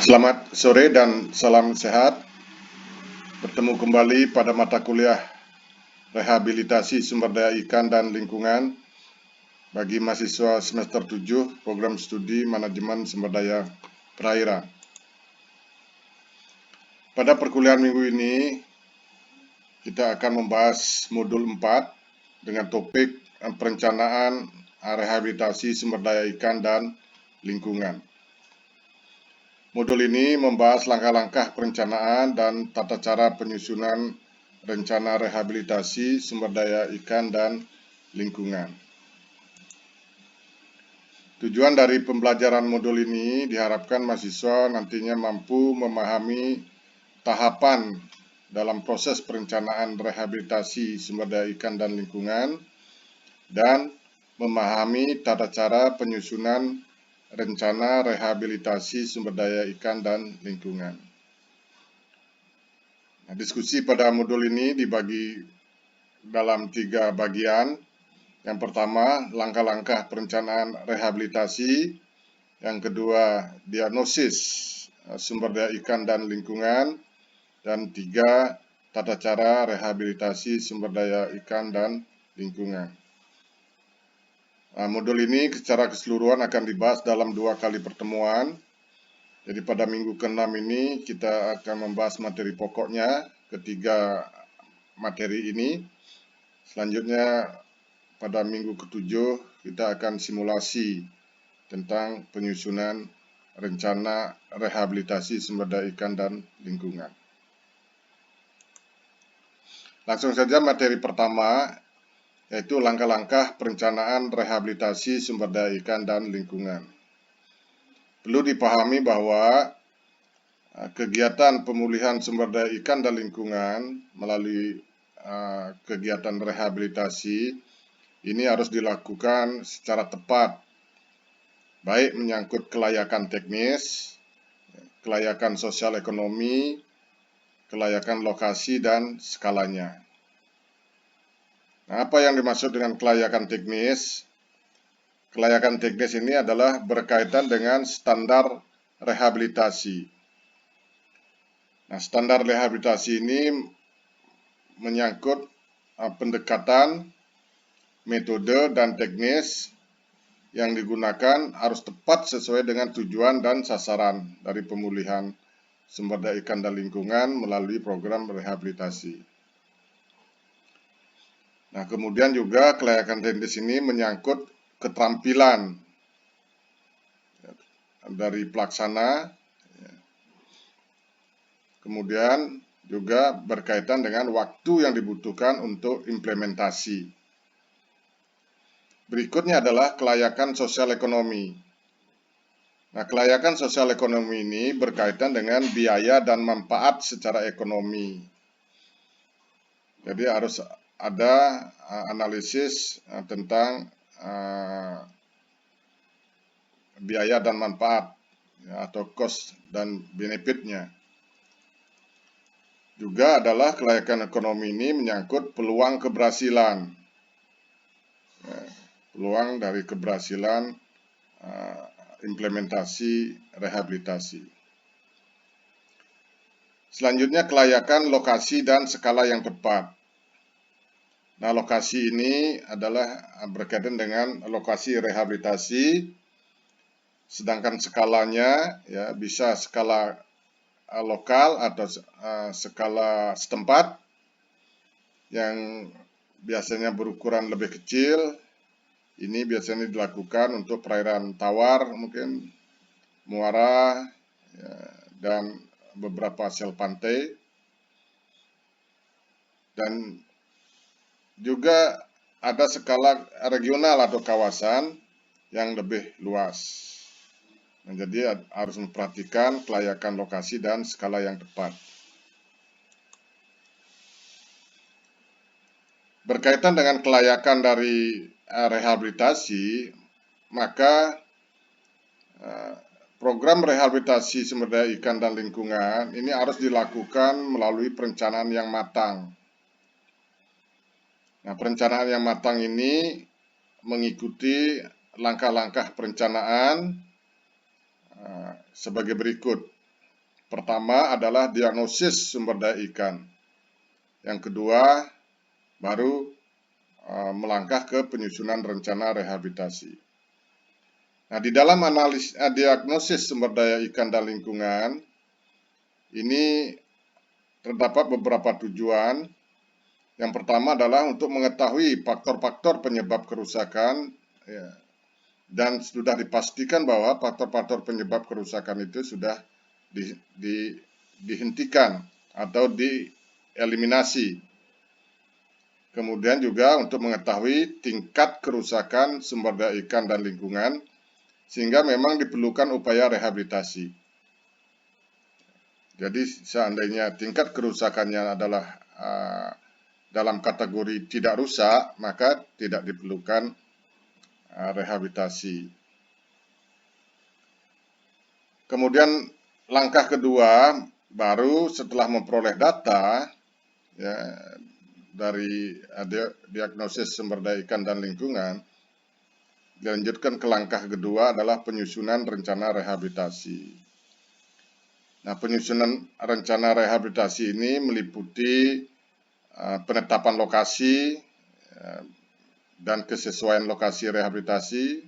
Selamat sore dan salam sehat. Bertemu kembali pada mata kuliah Rehabilitasi Sumber Daya Ikan dan Lingkungan bagi mahasiswa semester 7 Program Studi Manajemen Sumber Daya Perairan. Pada perkuliahan minggu ini, kita akan membahas modul 4 dengan topik perencanaan rehabilitasi sumber daya ikan dan lingkungan. Modul ini membahas langkah-langkah perencanaan dan tata cara penyusunan rencana rehabilitasi sumber daya ikan dan lingkungan. Tujuan dari pembelajaran modul ini diharapkan mahasiswa nantinya mampu memahami tahapan dalam proses perencanaan rehabilitasi sumber daya ikan dan lingkungan dan memahami tata cara penyusunan rencana rehabilitasi sumber daya ikan dan lingkungan. Nah, diskusi pada modul ini dibagi dalam 3 bagian. Yang pertama, langkah-langkah perencanaan rehabilitasi. Yang kedua, diagnosis sumber daya ikan dan lingkungan. Dan 3, tata cara rehabilitasi sumber daya ikan dan lingkungan. Nah, modul ini secara keseluruhan akan dibahas dalam 2 kali pertemuan. Jadi pada minggu ke-6 ini kita akan membahas materi pokoknya, ketiga materi ini. Selanjutnya pada minggu ke-7 kita akan simulasi tentang penyusunan rencana rehabilitasi sumber daya ikan dan lingkungan. Langsung saja materi pertama, yaitu langkah-langkah perencanaan rehabilitasi sumber daya ikan dan lingkungan. Perlu dipahami bahwa kegiatan pemulihan sumber daya ikan dan lingkungan melalui kegiatan rehabilitasi ini harus dilakukan secara tepat, baik menyangkut kelayakan teknis, kelayakan sosial ekonomi, kelayakan lokasi, dan skalanya. Nah, apa yang dimaksud dengan kelayakan teknis? Kelayakan teknis ini adalah berkaitan dengan standar rehabilitasi. Nah, standar rehabilitasi ini menyangkut pendekatan, metode, dan teknis yang digunakan harus tepat sesuai dengan tujuan dan sasaran dari pemulihan sumber daya ikan dan lingkungan melalui program rehabilitasi. Nah, kemudian juga kelayakan teknis ini menyangkut keterampilan dari pelaksana, kemudian juga berkaitan dengan waktu yang dibutuhkan untuk implementasi. Berikutnya adalah kelayakan sosial ekonomi. Nah, kelayakan sosial ekonomi ini berkaitan dengan biaya dan manfaat secara ekonomi. Jadi harus ada analisis tentang biaya dan manfaat atau cost dan benefitnya. Juga adalah kelayakan ekonomi ini menyangkut peluang keberhasilan. Peluang dari keberhasilan implementasi rehabilitasi. Selanjutnya kelayakan lokasi dan skala yang tepat. Nah, lokasi ini adalah berkaitan dengan lokasi rehabilitasi, sedangkan skalanya ya bisa skala lokal atau skala setempat yang biasanya berukuran lebih kecil. Ini biasanya dilakukan untuk perairan tawar, mungkin muara ya, dan beberapa sel pantai. Dan juga ada skala regional atau kawasan yang lebih luas. Nah, jadi harus memperhatikan kelayakan lokasi dan skala yang tepat. Berkaitan dengan kelayakan dari rehabilitasi, maka program rehabilitasi sumber daya ikan dan lingkungan ini harus dilakukan melalui perencanaan yang matang. Nah, perencanaan yang matang ini mengikuti langkah-langkah perencanaan sebagai berikut. pertama adalah diagnosis sumber daya ikan. Yang kedua, baru melangkah ke penyusunan rencana rehabilitasi. Nah, di dalam diagnosis sumber daya ikan dan lingkungan, ini terdapat beberapa tujuan. Yang pertama adalah untuk mengetahui faktor-faktor penyebab kerusakan, ya, dan sudah dipastikan bahwa faktor-faktor penyebab kerusakan itu sudah dihentikan atau dieliminasi. Kemudian juga untuk mengetahui tingkat kerusakan sumber daya ikan dan lingkungan, sehingga memang diperlukan upaya rehabilitasi. Jadi seandainya tingkat kerusakannya adalah dalam kategori tidak rusak, maka tidak diperlukan rehabilitasi. Kemudian langkah kedua, baru setelah memperoleh data ya, dari diagnosis sumber daya ikan dan lingkungan, dilanjutkan ke langkah kedua adalah penyusunan rencana rehabilitasi. Nah, penyusunan rencana rehabilitasi ini meliputi penetapan lokasi dan kesesuaian lokasi rehabilitasi.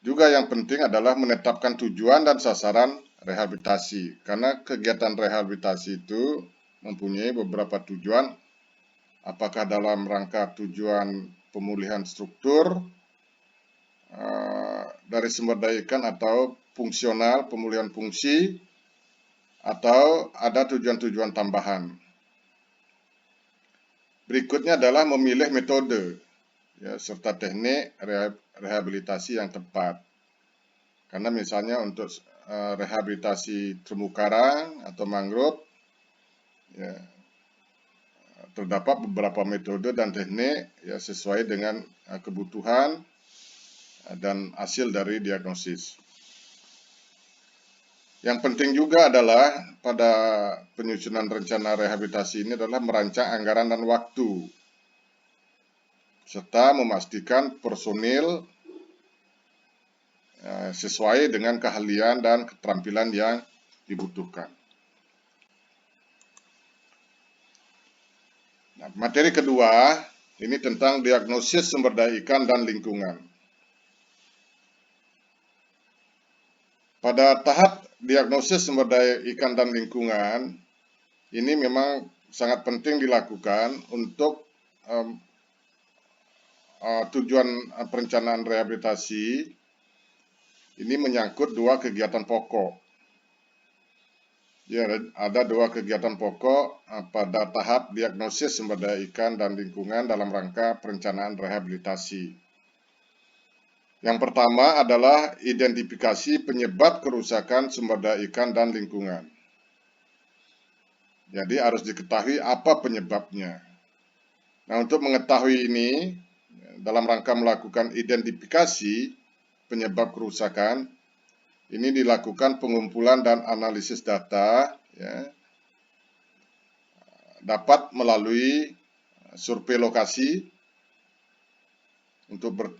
Juga yang penting adalah menetapkan tujuan dan sasaran rehabilitasi, karena kegiatan rehabilitasi itu mempunyai beberapa tujuan, apakah dalam rangka tujuan pemulihan struktur dari sumber daya ikan atau fungsional, pemulihan fungsi, atau ada tujuan-tujuan tambahan. Berikutnya adalah memilih metode ya, serta teknik rehabilitasi yang tepat. Karena misalnya untuk rehabilitasi terumbu karang atau mangrove, ya, terdapat beberapa metode dan teknik ya, sesuai dengan kebutuhan dan hasil dari diagnosis. Yang penting juga adalah pada penyusunan rencana rehabilitasi ini adalah merancang anggaran dan waktu, serta memastikan personil sesuai dengan keahlian dan keterampilan yang dibutuhkan. Nah, materi kedua ini tentang diagnosis sumber daya ikan dan lingkungan. Pada tahap diagnosis sumber daya ikan dan lingkungan, ini memang sangat penting dilakukan untuk tujuan perencanaan rehabilitasi. Ini menyangkut dua kegiatan pokok. Ya, ada dua kegiatan pokok pada tahap diagnosis sumber daya ikan dan lingkungan dalam rangka perencanaan rehabilitasi. Yang pertama adalah identifikasi penyebab kerusakan sumber daya ikan dan lingkungan. Jadi harus diketahui apa penyebabnya. Nah, untuk mengetahui ini, dalam rangka melakukan identifikasi penyebab kerusakan, ini dilakukan pengumpulan dan analisis data, ya, dapat melalui survei lokasi untuk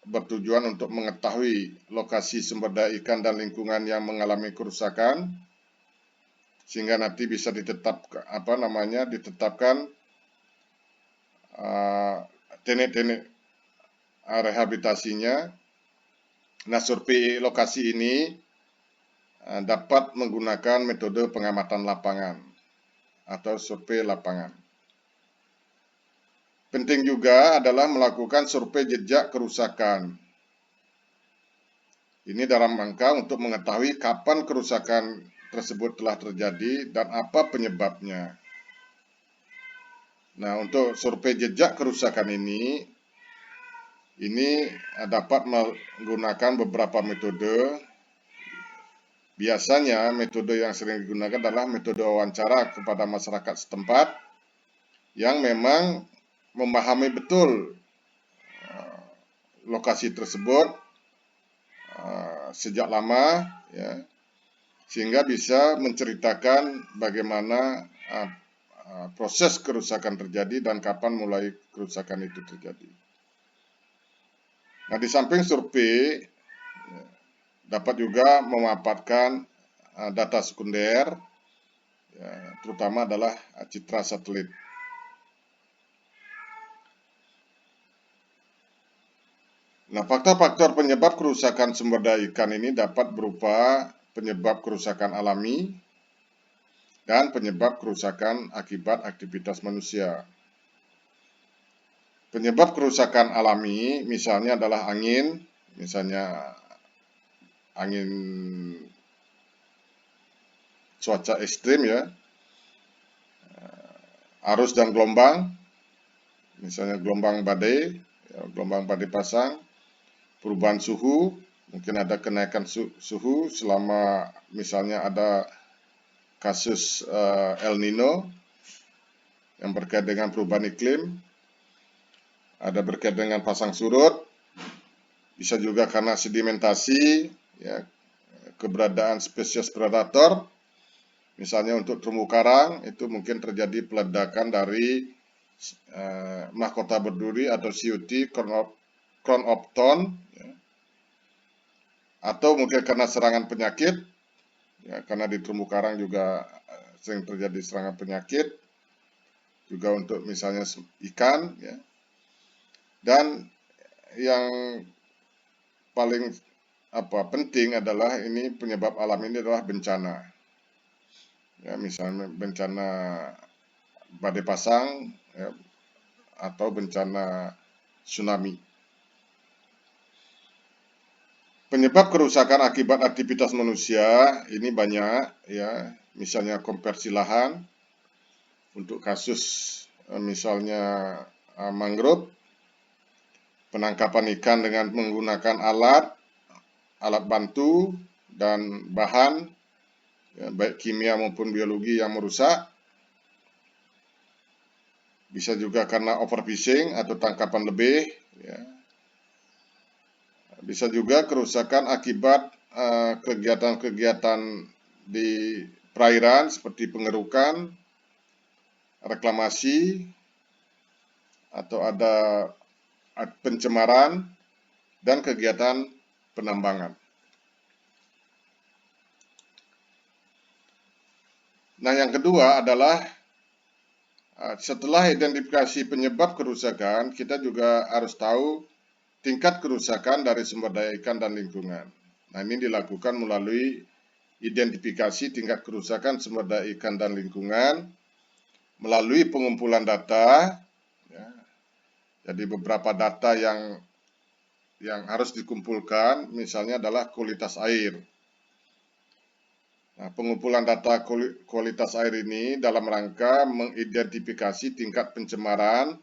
bertujuan untuk mengetahui lokasi sumber daya ikan dan lingkungan yang mengalami kerusakan, sehingga nanti bisa ditetapkan teknik-teknik rehabilitasinya. Nah, survei lokasi ini dapat menggunakan metode pengamatan lapangan atau survei lapangan. Penting juga adalah melakukan survei jejak kerusakan. Ini dalam rangka untuk mengetahui kapan kerusakan tersebut telah terjadi dan apa penyebabnya. Nah, untuk survei jejak kerusakan ini dapat menggunakan beberapa metode. Biasanya metode yang sering digunakan adalah metode wawancara kepada masyarakat setempat yang memang memahami betul lokasi tersebut sejak lama, ya, sehingga bisa menceritakan bagaimana proses kerusakan terjadi dan kapan mulai kerusakan itu terjadi. Nah, di samping survei, dapat juga memaparkan data sekunder, ya, terutama adalah citra satelit. Nah, faktor-faktor penyebab kerusakan sumber daya ikan ini dapat berupa penyebab kerusakan alami dan penyebab kerusakan akibat aktivitas manusia. Penyebab kerusakan alami misalnya adalah angin, misalnya angin cuaca ekstrim ya, arus dan gelombang, misalnya gelombang badai, ya, gelombang badai pasang, perubahan suhu, mungkin ada kenaikan suhu selama misalnya ada kasus El Nino yang berkait dengan perubahan iklim, ada berkait dengan pasang surut, bisa juga karena sedimentasi, ya, keberadaan spesies predator, misalnya untuk terumbu karang itu mungkin terjadi peledakan dari mahkota berduri atau COT, crown of thorn, ya. Atau mungkin karena serangan penyakit, ya, karena di terumbu karang juga sering terjadi serangan penyakit, juga untuk misalnya ikan, ya. Dan yang paling penting adalah ini penyebab alam ini adalah bencana, ya, misalnya bencana badai pasang, ya, atau bencana tsunami. Penyebab kerusakan akibat aktivitas manusia ini banyak, ya, misalnya konversi lahan untuk kasus misalnya mangrove, penangkapan ikan dengan menggunakan alat bantu dan bahan, ya, baik kimia maupun biologi yang merusak. Bisa juga karena overfishing atau tangkapan lebih, ya. Bisa juga kerusakan akibat kegiatan-kegiatan di perairan seperti pengerukan, reklamasi, atau ada pencemaran dan kegiatan penambangan. Nah, yang kedua adalah setelah identifikasi penyebab kerusakan, kita juga harus tahu tingkat kerusakan dari sumber daya ikan dan lingkungan. Nah, ini dilakukan melalui identifikasi tingkat kerusakan sumber daya ikan dan lingkungan melalui pengumpulan data, ya. Jadi beberapa data yang harus dikumpulkan misalnya adalah kualitas air. Nah, pengumpulan data kualitas air ini dalam rangka mengidentifikasi tingkat pencemaran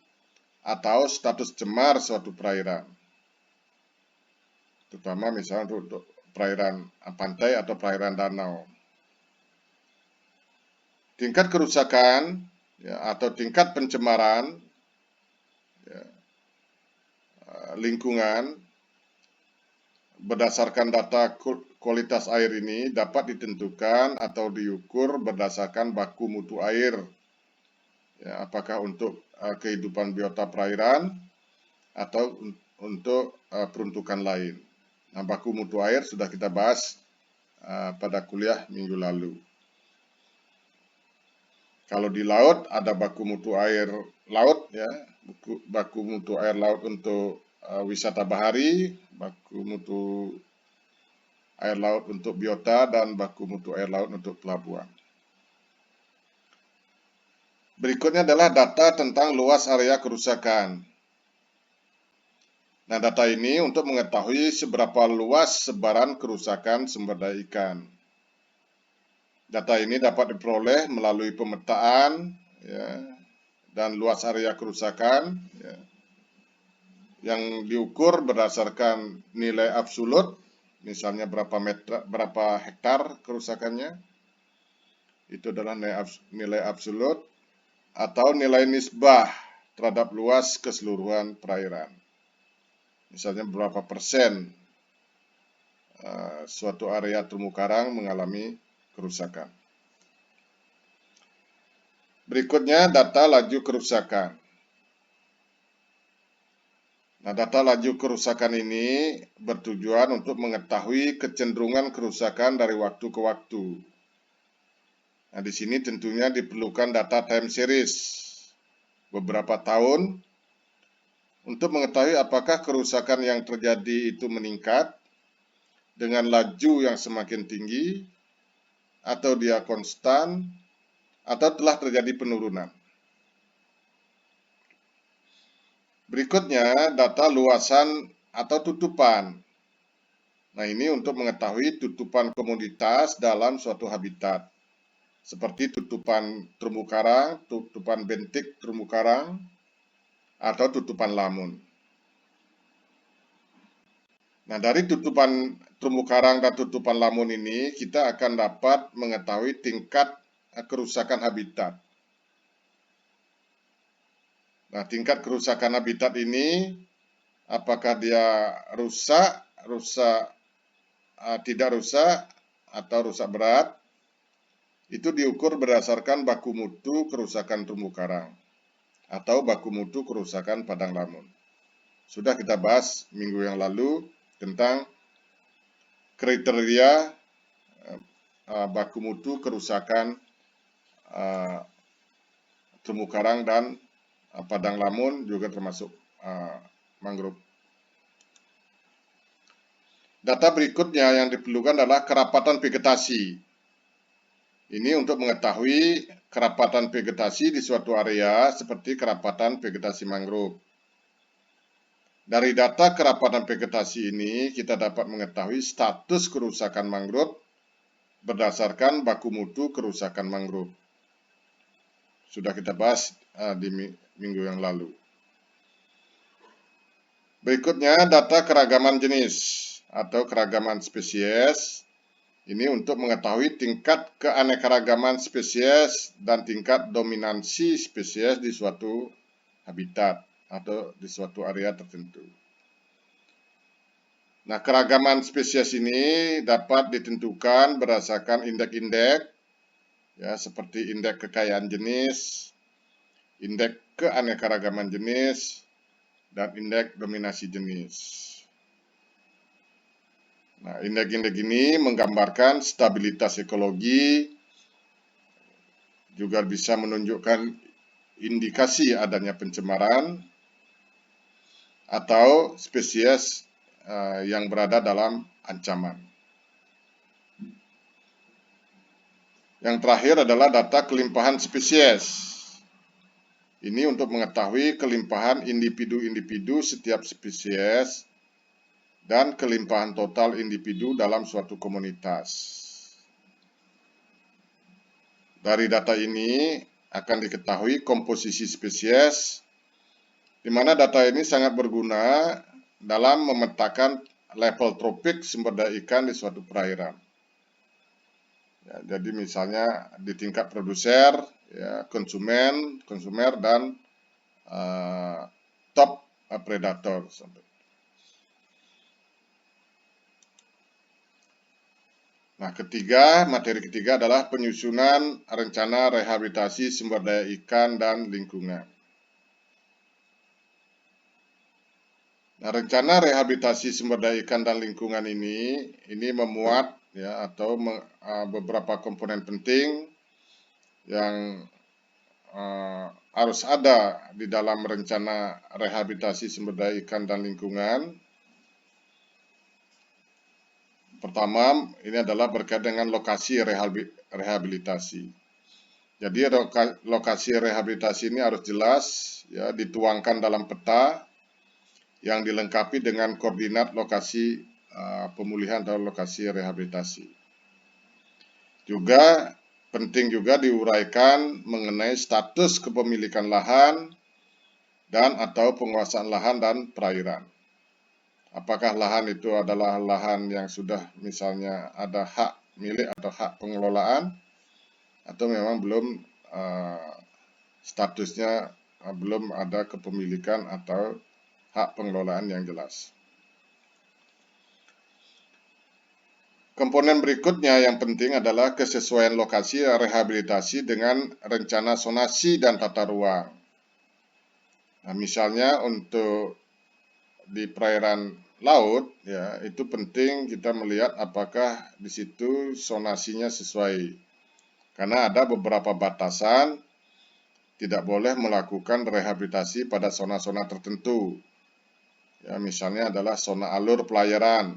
atau status cemar suatu perairan, terutama misalnya untuk perairan pantai atau perairan danau. Tingkat kerusakan, ya, atau tingkat pencemaran, ya, lingkungan berdasarkan data kualitas air ini dapat ditentukan atau diukur berdasarkan baku mutu air, ya, apakah untuk kehidupan biota perairan atau untuk peruntukan lain. Nah, baku mutu air sudah kita bahas pada kuliah minggu lalu. Kalau di laut ada baku mutu air laut, ya, baku mutu air laut untuk wisata bahari, baku mutu air laut untuk biota, dan baku mutu air laut untuk pelabuhan. Berikutnya adalah data tentang luas area kerusakan. Nah, data ini untuk mengetahui seberapa luas sebaran kerusakan sumber daya ikan. Data ini dapat diperoleh melalui pemetaan, ya, dan luas area kerusakan, ya, yang diukur berdasarkan nilai absolut, misalnya berapa hektar kerusakannya, itu adalah nilai absolut, atau nilai nisbah terhadap luas keseluruhan perairan. Misalnya berapa persen suatu area terumbu karang mengalami kerusakan. Berikutnya data laju kerusakan. Nah, data laju kerusakan ini bertujuan untuk mengetahui kecenderungan kerusakan dari waktu ke waktu. Nah, di sini tentunya diperlukan data time series beberapa tahun untuk mengetahui apakah kerusakan yang terjadi itu meningkat dengan laju yang semakin tinggi, atau dia konstan, atau telah terjadi penurunan. Berikutnya, data luasan atau tutupan. Nah, ini untuk mengetahui tutupan komoditas dalam suatu habitat, seperti tutupan terumbu karang, tutupan bentik terumbu karang, atau tutupan lamun. Nah, dari tutupan terumbu karang dan tutupan lamun ini, kita akan dapat mengetahui tingkat kerusakan habitat. Nah, tingkat kerusakan habitat ini, apakah dia tidak rusak, atau rusak berat, itu diukur berdasarkan baku mutu kerusakan terumbu karang, atau baku mutu kerusakan padang lamun. Sudah kita bahas minggu yang lalu tentang kriteria baku mutu kerusakan terumbu karang dan padang lamun, juga termasuk mangrove. Data berikutnya yang diperlukan adalah kerapatan vegetasi. Ini untuk mengetahui kerapatan vegetasi di suatu area seperti kerapatan vegetasi mangrove. Dari data kerapatan vegetasi ini, kita dapat mengetahui status kerusakan mangrove berdasarkan baku mutu kerusakan mangrove. Sudah kita bahas di minggu yang lalu. Berikutnya, data keragaman jenis atau keragaman spesies. Ini untuk mengetahui tingkat keanekaragaman spesies dan tingkat dominansi spesies di suatu habitat atau di suatu area tertentu. Nah, keragaman spesies ini dapat ditentukan berdasarkan indeks-indeks, ya, seperti indeks kekayaan jenis, indeks keanekaragaman jenis, dan indeks dominasi jenis. Nah, indeks-indeks ini menggambarkan stabilitas ekologi, juga bisa menunjukkan indikasi adanya pencemaran atau spesies yang berada dalam ancaman. Yang terakhir adalah data kelimpahan spesies. Ini untuk mengetahui kelimpahan individu-individu setiap spesies dan kelimpahan total individu dalam suatu komunitas. Dari data ini akan diketahui komposisi spesies, di mana data ini sangat berguna dalam memetakan level tropik sumber daya ikan di suatu perairan. Ya, jadi misalnya di tingkat produser, ya, konsumer dan top predator. Nah, materi ketiga adalah penyusunan rencana rehabilitasi sumber daya ikan dan lingkungan. Nah, rencana rehabilitasi sumber daya ikan dan lingkungan ini memuat, ya, atau beberapa komponen penting yang harus ada di dalam rencana rehabilitasi sumber daya ikan dan lingkungan. Pertama, ini adalah berkaitan dengan lokasi rehabilitasi. Jadi lokasi rehabilitasi ini harus jelas, ya, dituangkan dalam peta yang dilengkapi dengan koordinat lokasi pemulihan atau lokasi rehabilitasi. Juga penting juga diuraikan mengenai status kepemilikan lahan dan atau penguasaan lahan dan perairan. Apakah lahan itu adalah lahan yang sudah misalnya ada hak milik atau hak pengelolaan, atau memang belum statusnya belum ada kepemilikan atau hak pengelolaan yang jelas. Komponen berikutnya yang penting adalah kesesuaian lokasi rehabilitasi dengan rencana zonasi dan tata ruang. Nah, misalnya untuk di perairan laut, ya itu penting kita melihat apakah di situ zonasinya sesuai. Karena ada beberapa batasan tidak boleh melakukan rehabilitasi pada zona-zona tertentu. Ya, misalnya adalah zona alur pelayaran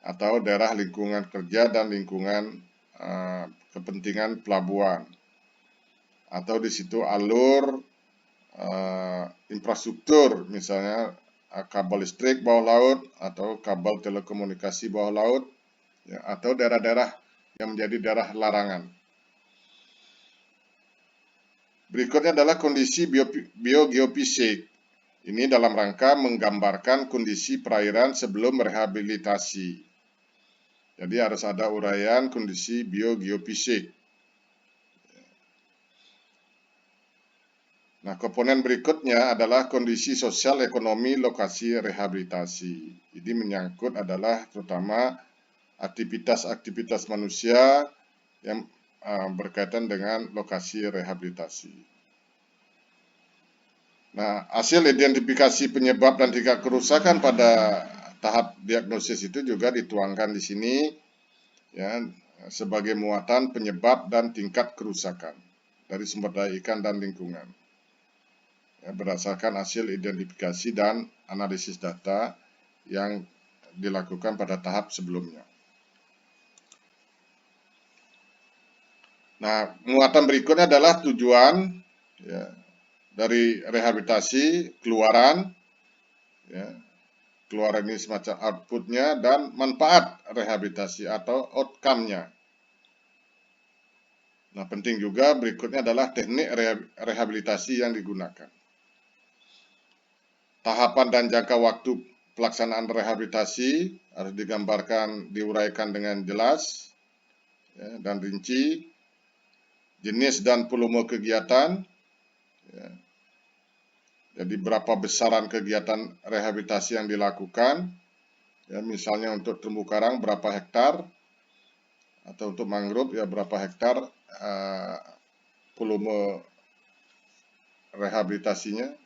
atau daerah lingkungan kerja dan lingkungan kepentingan pelabuhan. Atau di situ alur infrastruktur, misalnya kabel listrik bawah laut atau kabel telekomunikasi bawah laut, ya, atau daerah-daerah yang menjadi daerah larangan. Berikutnya adalah kondisi biogeofisik. Ini dalam rangka menggambarkan kondisi perairan sebelum rehabilitasi. Jadi harus ada uraian kondisi biogeofisik. Nah, komponen berikutnya adalah kondisi sosial ekonomi lokasi rehabilitasi. Ini menyangkut adalah terutama aktivitas-aktivitas manusia yang berkaitan dengan lokasi rehabilitasi. Nah, hasil identifikasi penyebab dan tingkat kerusakan pada tahap diagnosis itu juga dituangkan di sini, ya, sebagai muatan penyebab dan tingkat kerusakan dari sumber daya ikan dan lingkungan. Ya, berdasarkan hasil identifikasi dan analisis data yang dilakukan pada tahap sebelumnya. Nah, muatan berikutnya adalah tujuan, ya, dari rehabilitasi, keluaran, ya, keluaran ini semacam outputnya, dan manfaat rehabilitasi atau outcome-nya. Nah, penting juga berikutnya adalah teknik rehabilitasi yang digunakan. Tahapan dan jangka waktu pelaksanaan rehabilitasi harus digambarkan, diuraikan dengan jelas, ya, dan rinci. Jenis dan volume kegiatan, ya. Jadi berapa besaran kegiatan rehabilitasi yang dilakukan, ya, misalnya untuk terumbu karang berapa hektar, atau untuk mangrove ya berapa hektar volume rehabilitasinya.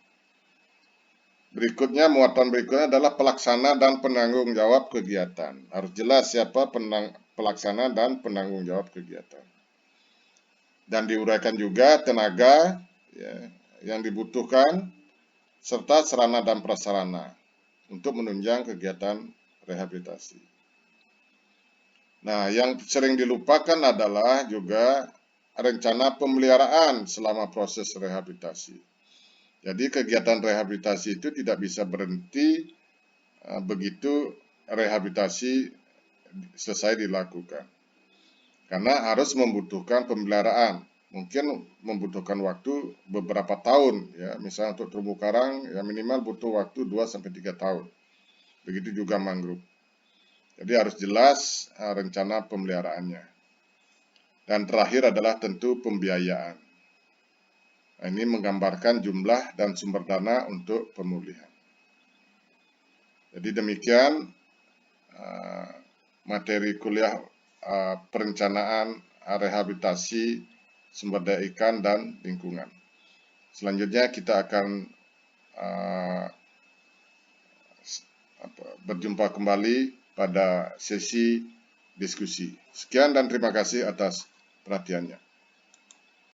Berikutnya, muatan berikutnya adalah pelaksana dan penanggung jawab kegiatan. Harus jelas siapa pelaksana dan penanggung jawab kegiatan. Dan diuraikan juga tenaga, ya, yang dibutuhkan, serta sarana dan prasarana untuk menunjang kegiatan rehabilitasi. Nah, yang sering dilupakan adalah juga rencana pemeliharaan selama proses rehabilitasi. Jadi kegiatan rehabilitasi itu tidak bisa berhenti begitu rehabilitasi selesai dilakukan. Karena harus membutuhkan pemeliharaan. Mungkin membutuhkan waktu beberapa tahun, ya. Misalnya untuk terumbu karang ya minimal butuh waktu 2-3 tahun. Begitu juga mangrove. Jadi harus jelas rencana pemeliharaannya. Dan terakhir adalah tentu pembiayaan. Nah, ini menggambarkan jumlah dan sumber dana untuk pemulihan. Jadi demikian materi kuliah perencanaan rehabilitasi sumber daya ikan dan lingkungan. Selanjutnya kita akan berjumpa kembali pada sesi diskusi. Sekian dan terima kasih atas perhatiannya.